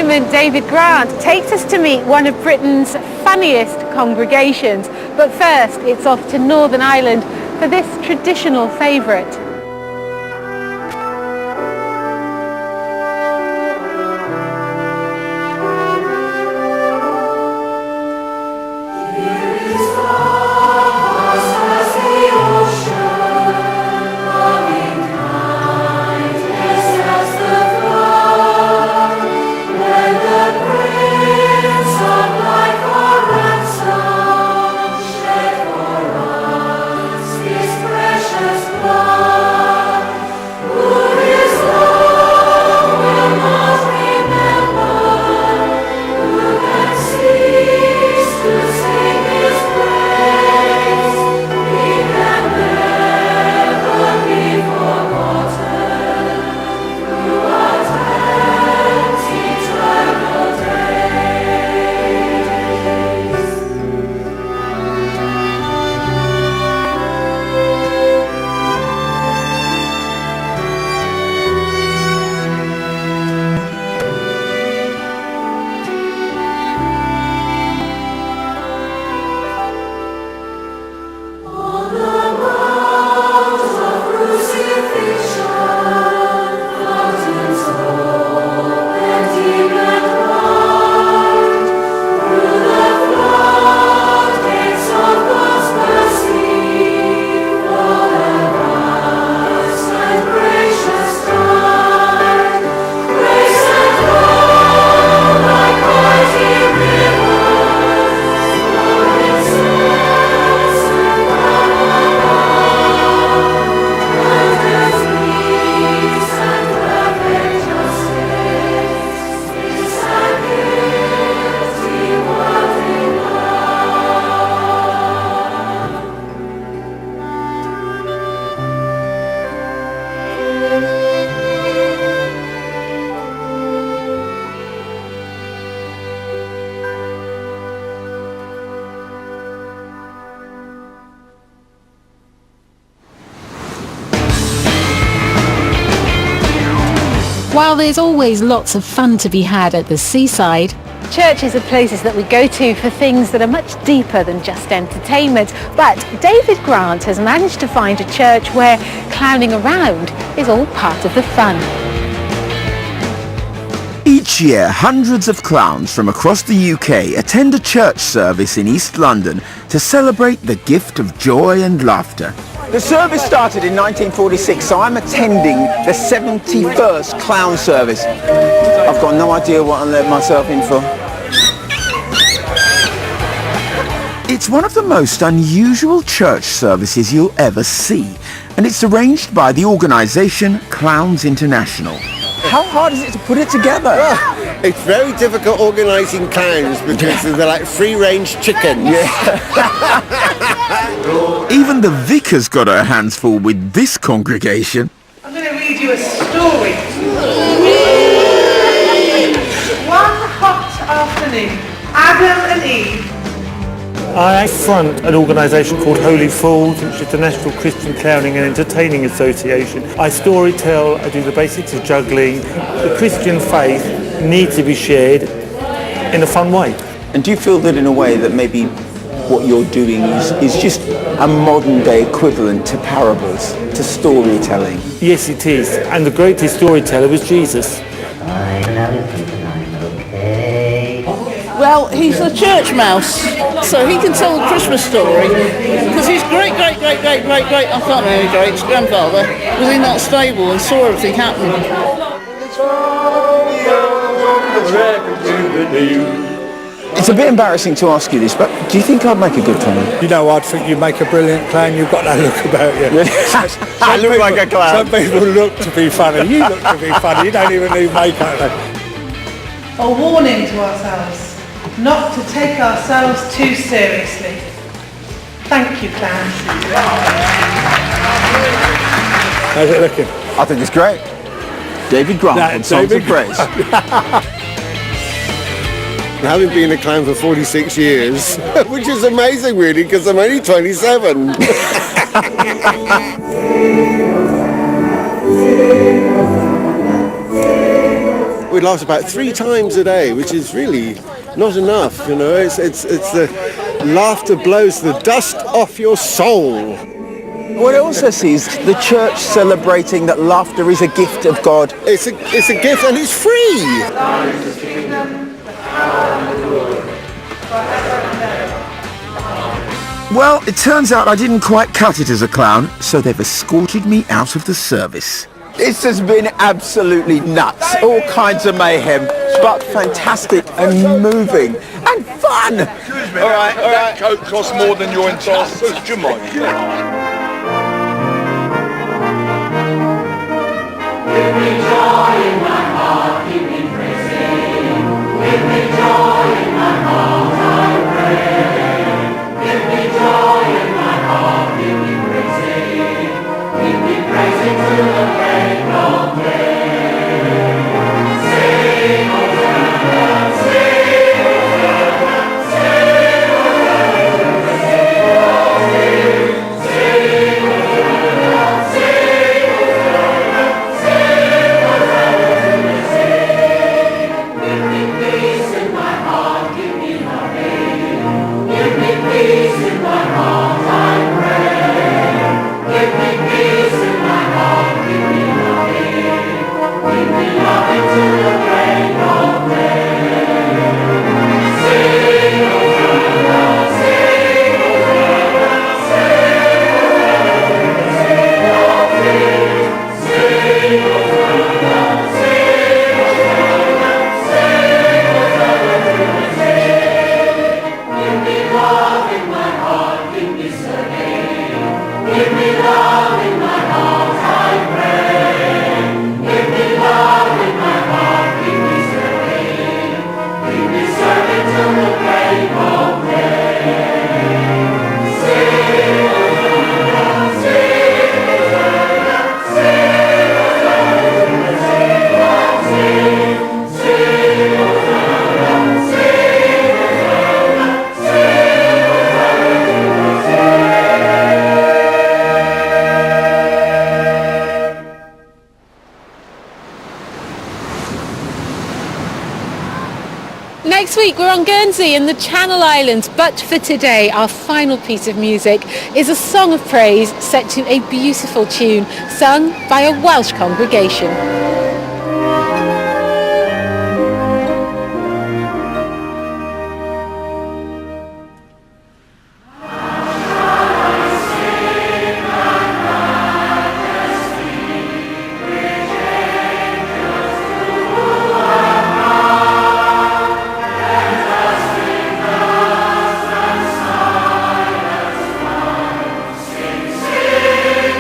moment, David Grant takes us to meet one of Britain's funniest congregations. But first, it's off to Northern Ireland for this traditional favourite. While there's always lots of fun to be had at the seaside, churches are places that we go to for things that are much deeper than just entertainment. But David Grant has managed to find a church where clowning around is all part of the fun. Each year, hundreds of clowns from across the UK attend a church service in East London to celebrate the gift of joy and laughter. The service started in 1946, so I'm attending the 71st clown service. I've got no idea what I let myself in for. It's one of the most unusual church services you'll ever see, and it's arranged by the organisation Clowns International. How hard is it to put it together? Well, it's very difficult organising clowns because they're like free-range chickens. Even the vicar's got her hands full with this congregation. I'm going to read you a story. One hot afternoon, Adam and Eve. I front an organisation called Holy Fools, which is the National Christian Clowning and Entertaining Association. I storytell, I do the basics of juggling. The Christian faith needs to be shared in a fun way. And do you feel that in a way that maybe what you're doing is just a modern day equivalent to parables, to storytelling? Yes, it is. And the greatest storyteller was Jesus. Well, he's a church mouse, so he can tell a Christmas story because his great, I can't remember any greats, grandfather was in that stable and saw everything happen. It's a bit embarrassing to ask you this, but do you think I'd make a good clown? You know, I'd think you'd make a brilliant clown. You've got that look about you. I look like a clown. Some people look to be funny. You look to be funny. You don't even need makeup. A warning to ourselves not to take ourselves too seriously. Thank you, clowns. How's it looking? I think it's great. David Grant and Songs of Praise. Having been a clown for 46 years, which is amazing really, because I'm only 27. we laughed about 3 times a day, which is really not enough, you know. It's the laughter blows the dust off your soul. What I also see is the church celebrating that laughter is a gift of God. It's a gift and it's free. Well, it turns out I didn't quite cut it as a clown, so they've escorted me out of the service. This has been absolutely nuts. All kinds of mayhem, but fantastic and moving and fun. Excuse me, all right. That coat costs more than your entire suit, do you mind? Give me joy in my heart, keep me praising. Give me joy in my heart, I pray. Give me joy in my heart, keep me praising. Keep me praising till the break of day. Sing, Hosanna, sing, Hosanna, sing, Hosanna, sing, sing, Hosanna, sing, Hosanna, sing, Hosanna, sing. Give me peace in my heart, give me loving. Give me peace in my heart, I pray. Give me peace in my heart, give me loving. Give me loving till the break of day. Sing, Hosanna, sing, Hosanna, sing, Hosanna, sing, Hosanna, sing, Hosanna, sing, Hosanna, sing. Give me love in my heart, give me serving. Give me love in my heart, I pray. Give me love in my heart, give me serving. Give me serving till the break of day. Sing, Hosanna, sing, Hosanna, sing, Hosanna, sing, sing, Hosanna, sing, Hosanna, Next week we're on Guernsey in the Channel Islands, but for today our final piece of music is a song of praise set to a beautiful tune sung by a Welsh congregation. sing, sing,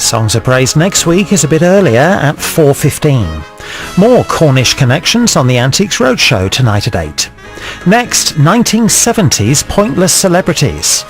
Songs of Praise next week is a bit earlier at 4:15. More Cornish connections on the Antiques Roadshow tonight at 8. Next, 1970s Pointless Celebrities.